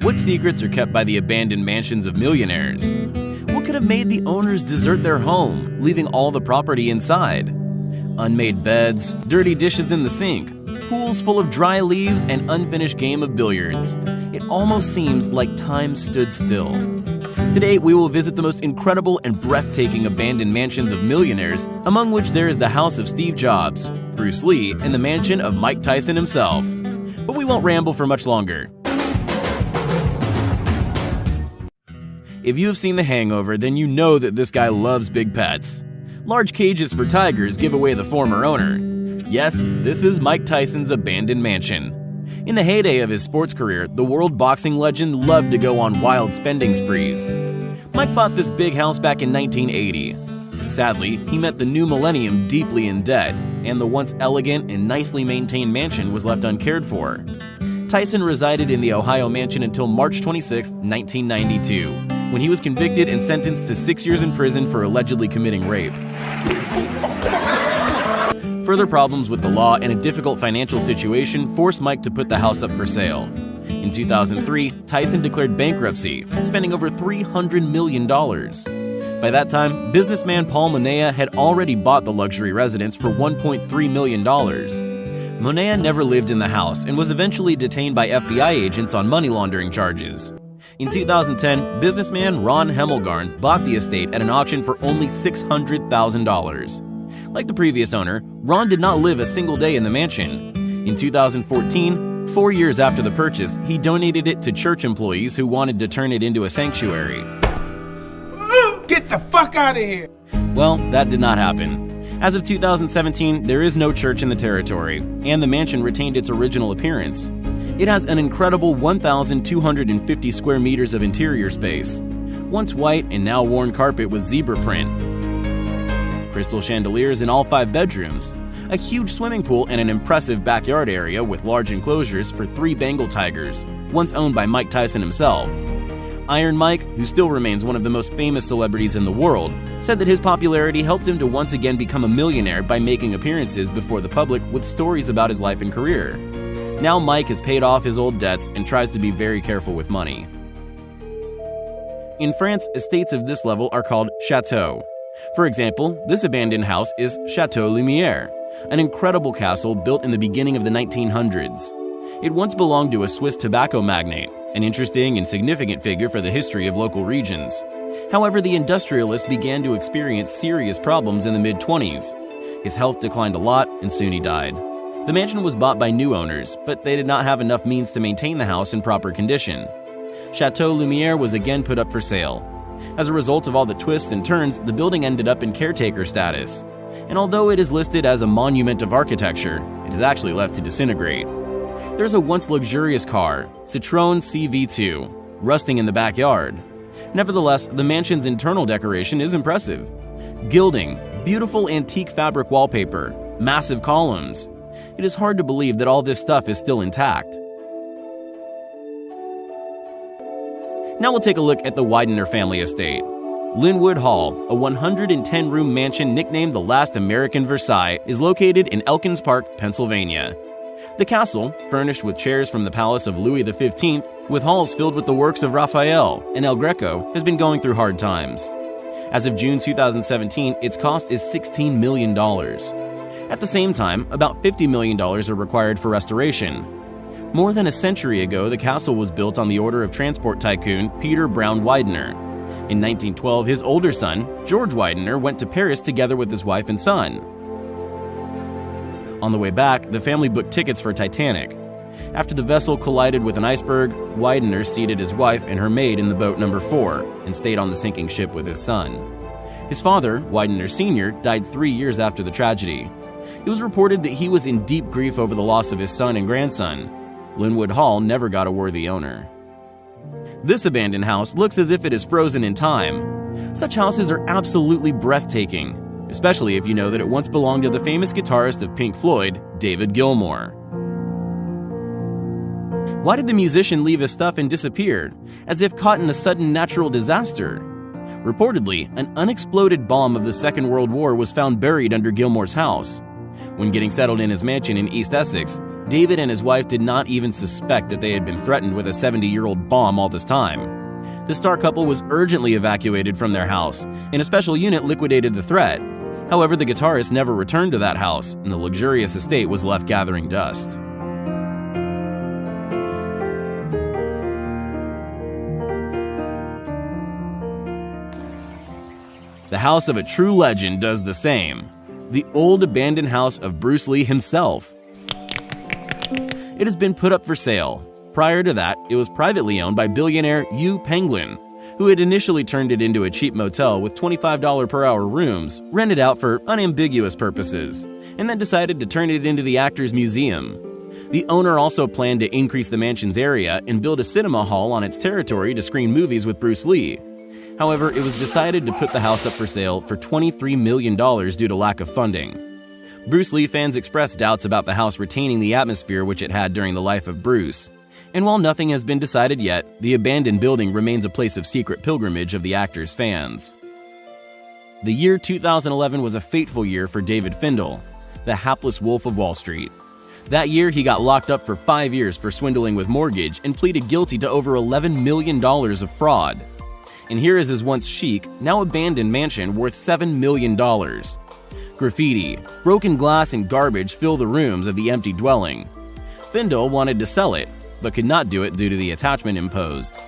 What secrets are kept by the abandoned mansions of millionaires? What could have made the owners desert their home, leaving all the property inside? Unmade beds, dirty dishes in the sink, pools full of dry leaves, and unfinished game of billiards. It almost seems like time stood still. Today, we will visit the most incredible and breathtaking abandoned mansions of millionaires, among which there is the house of Steve Jobs, Bruce Lee, and the mansion of Mike Tyson himself. But we won't ramble for much longer. If you have seen The Hangover, then you know that this guy loves big pets. Large cages for tigers give away the former owner. Yes, this is Mike Tyson's abandoned mansion. In the heyday of his sports career, the world boxing legend loved to go on wild spending sprees. Mike bought this big house back in 1980. Sadly, he met the new millennium deeply in debt, and the once elegant and nicely maintained mansion was left uncared for. Tyson resided in the Ohio mansion until March 26, 1992, when he was convicted and sentenced to 6 years in prison for allegedly committing rape. Further problems with the law and a difficult financial situation forced Mike to put the house up for sale. In 2003, Tyson declared bankruptcy, spending over $300 million. By that time, businessman Paul Monea had already bought the luxury residence for $1.3 million. Monea never lived in the house and was eventually detained by FBI agents on money laundering charges. In 2010, businessman Ron Hemmelgarn bought the estate at an auction for only $600,000. Like the previous owner, Ron did not live a single day in the mansion. In 2014, 4 years after the purchase, he donated it to church employees who wanted to turn it into a sanctuary. Get the fuck out of here! Well, that did not happen. As of 2017, there is no church in the territory, and the mansion retained its original appearance. It has an incredible 1,250 square meters of interior space, once white and now worn carpet with zebra print, crystal chandeliers in all 5 bedrooms, a huge swimming pool, and an impressive backyard area with large enclosures for 3 Bengal tigers, once owned by Mike Tyson himself. Iron Mike, who still remains one of the most famous celebrities in the world, said that his popularity helped him to once again become a millionaire by making appearances before the public with stories about his life and career. Now Mike has paid off his old debts and tries to be very careful with money. In France, estates of this level are called chateaux. For example, this abandoned house is Chateau Lumière, an incredible castle built in the beginning of the 1900s. It once belonged to a Swiss tobacco magnate, an interesting and significant figure for the history of local regions. However, the industrialist began to experience serious problems in the mid-20s. His health declined a lot, and soon he died. The mansion was bought by new owners, but they did not have enough means to maintain the house in proper condition. Chateau Lumière was again put up for sale. As a result of all the twists and turns, the building ended up in caretaker status. And although it is listed as a monument of architecture, it is actually left to disintegrate. There's a once luxurious car, Citroën CV2, rusting in the backyard. Nevertheless, the mansion's internal decoration is impressive. Gilding, beautiful antique fabric wallpaper, massive columns. It is hard to believe that all this stuff is still intact. Now we'll take a look at the Widener family estate. Linwood Hall, a 110-room mansion nicknamed the last American Versailles, is located in Elkins Park, Pennsylvania. The castle, furnished with chairs from the palace of Louis XV, with halls filled with the works of Raphael and El Greco, has been going through hard times. As of June 2017, its cost is $16 million. At the same time, about $50 million are required for restoration. More than a century ago, the castle was built on the order of transport tycoon Peter Brown Widener. In 1912, his older son, George Widener, went to Paris together with his wife and son. On the way back, the family booked tickets for Titanic. After the vessel collided with an iceberg, Widener seated his wife and her maid in the boat number 4 and stayed on the sinking ship with his son. His father, Widener Sr., died 3 years after the tragedy. It was reported that he was in deep grief over the loss of his son and grandson. Linwood Hall never got a worthy owner. This abandoned house looks as if it is frozen in time. Such houses are absolutely breathtaking, especially if you know that it once belonged to the famous guitarist of Pink Floyd, David Gilmour. Why did the musician leave his stuff and disappear, as if caught in a sudden natural disaster? Reportedly, an unexploded bomb of the Second World War was found buried under Gilmour's house. When getting settled in his mansion in East Essex, David and his wife did not even suspect that they had been threatened with a 70-year-old bomb all this time. The star couple was urgently evacuated from their house, and a special unit liquidated the threat. However, the guitarist never returned to that house, and the luxurious estate was left gathering dust. The house of a true legend does the same. The old abandoned house of Bruce Lee himself. It has been put up for sale. Prior to that, it was privately owned by billionaire Hugh Penguin, who had initially turned it into a cheap motel with $25 per hour rooms, rented out for unambiguous purposes, and then decided to turn it into the Actors Museum. The owner also planned to increase the mansion's area and build a cinema hall on its territory to screen movies with Bruce Lee. However, it was decided to put the house up for sale for $23 million due to lack of funding. Bruce Lee fans expressed doubts about the house retaining the atmosphere which it had during the life of Bruce. And while nothing has been decided yet, the abandoned building remains a place of secret pilgrimage of the actor's fans. The year 2011 was a fateful year for David Findel, the hapless wolf of Wall Street. That year, he got locked up for 5 years for swindling with mortgage and pleaded guilty to over $11 million of fraud. And here is his once chic, now abandoned mansion worth $7 million. Graffiti, broken glass, and garbage fill the rooms of the empty dwelling. Findel wanted to sell it, but could not do it due to the attachment imposed.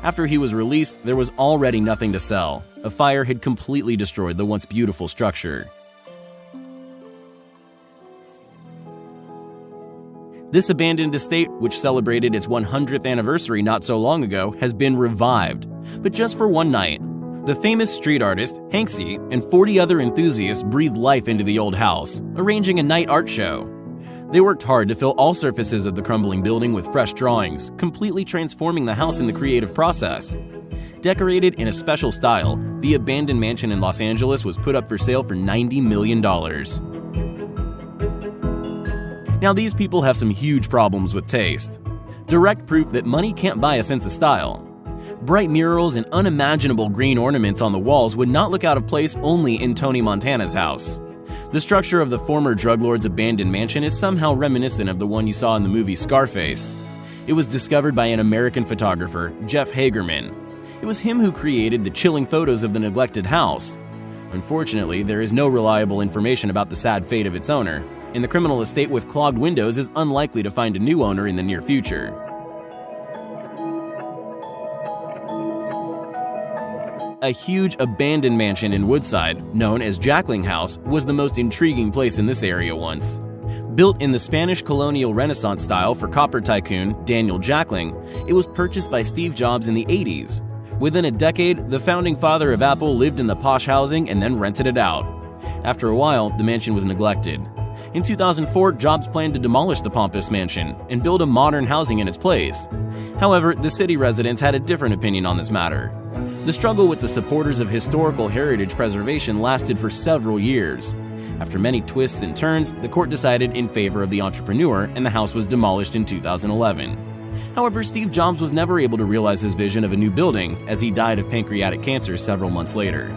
After he was released, there was already nothing to sell. A fire had completely destroyed the once beautiful structure. This abandoned estate, which celebrated its 100th anniversary not so long ago, has been revived, but just for one night. The famous street artist, Hanksy, and 40 other enthusiasts breathed life into the old house, arranging a night art show. They worked hard to fill all surfaces of the crumbling building with fresh drawings, completely transforming the house in the creative process. Decorated in a special style, the abandoned mansion in Los Angeles was put up for sale for $90 million. Now, these people have some huge problems with taste. Direct proof that money can't buy a sense of style. Bright murals and unimaginable green ornaments on the walls would not look out of place only in Tony Montana's house. The structure of the former drug lord's abandoned mansion is somehow reminiscent of the one you saw in the movie Scarface. It was discovered by an American photographer, Jeff Hagerman. It was him who created the chilling photos of the neglected house. Unfortunately, there is no reliable information about the sad fate of its owner, and the criminal estate with clogged windows is unlikely to find a new owner in the near future. A huge abandoned mansion in Woodside, known as Jackling House, was the most intriguing place in this area once. Built in the Spanish colonial Renaissance style for copper tycoon Daniel Jackling, it was purchased by Steve Jobs in the 80s. Within a decade, the founding father of Apple lived in the posh housing and then rented it out. After a while, the mansion was neglected. In 2004, Jobs planned to demolish the pompous mansion and build a modern housing in its place. However, the city residents had a different opinion on this matter. The struggle with the supporters of historical heritage preservation lasted for several years. After many twists and turns, the court decided in favor of the entrepreneur and the house was demolished in 2011. However, Steve Jobs was never able to realize his vision of a new building as he died of pancreatic cancer several months later.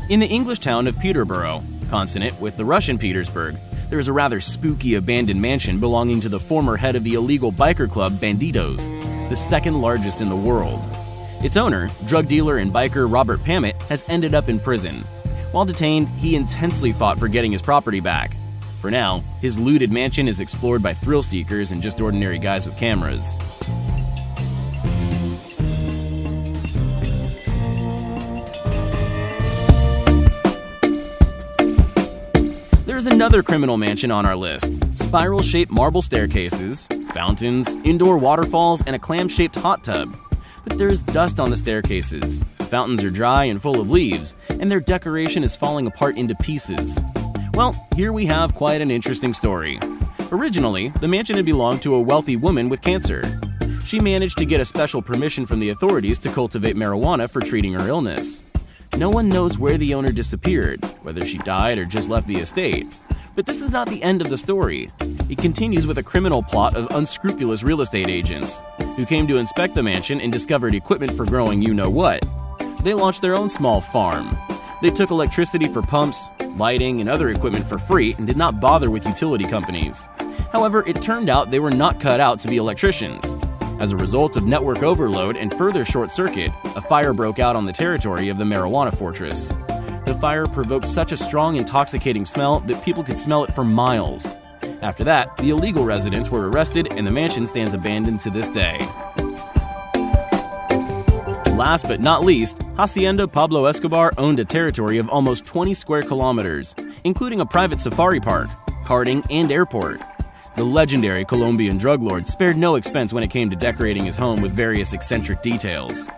In the English town of Peterborough, consonant with the Russian Petersburg, there is a rather spooky abandoned mansion belonging to the former head of the illegal biker club Banditos, the second largest in the world. Its owner, drug dealer and biker Robert Pamet, has ended up in prison. While detained, he intensely fought for getting his property back. For now, his looted mansion is explored by thrill seekers and just ordinary guys with cameras. There's another criminal mansion on our list. Spiral-shaped marble staircases, fountains, indoor waterfalls, and a clam-shaped hot tub. But there is dust on the staircases. The fountains are dry and full of leaves, and their decoration is falling apart into pieces. Well, here we have quite an interesting story. Originally, the mansion had belonged to a wealthy woman with cancer. She managed to get a special permission from the authorities to cultivate marijuana for treating her illness. No one knows where the owner disappeared, whether she died or just left the estate. But this is not the end of the story. It continues with a criminal plot of unscrupulous real estate agents, who came to inspect the mansion and discovered equipment for growing you-know-what. They launched their own small farm. They took electricity for pumps, lighting, and other equipment for free and did not bother with utility companies. However, it turned out they were not cut out to be electricians. As a result of network overload and further short circuit, a fire broke out on the territory of the marijuana fortress. The fire provoked such a strong, intoxicating smell that people could smell it for miles. After that, the illegal residents were arrested and the mansion stands abandoned to this day. Last but not least, Hacienda Pablo Escobar owned a territory of almost 20 square kilometers, including a private safari park, karting, and airport. The legendary Colombian drug lord spared no expense when it came to decorating his home with various eccentric details.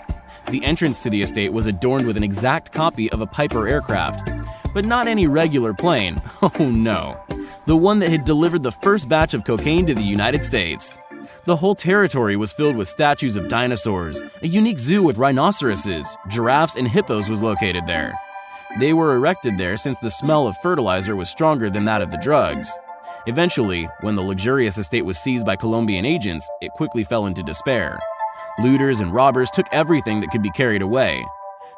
The entrance to the estate was adorned with an exact copy of a Piper aircraft, but not any regular plane, oh no, the one that had delivered the first batch of cocaine to the United States. The whole territory was filled with statues of dinosaurs. A unique zoo with rhinoceroses, giraffes, and hippos was located there. They were erected there since the smell of fertilizer was stronger than that of the drugs. Eventually, when the luxurious estate was seized by Colombian agents, it quickly fell into despair. Looters and robbers took everything that could be carried away.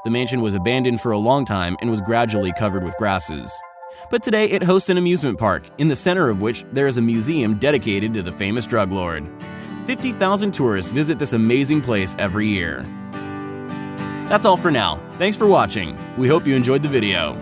The mansion was abandoned for a long time and was gradually covered with grasses. But today it hosts an amusement park, in the center of which there is a museum dedicated to the famous drug lord. 50,000 tourists visit this amazing place every year. That's all for now. Thanks for watching. We hope you enjoyed the video.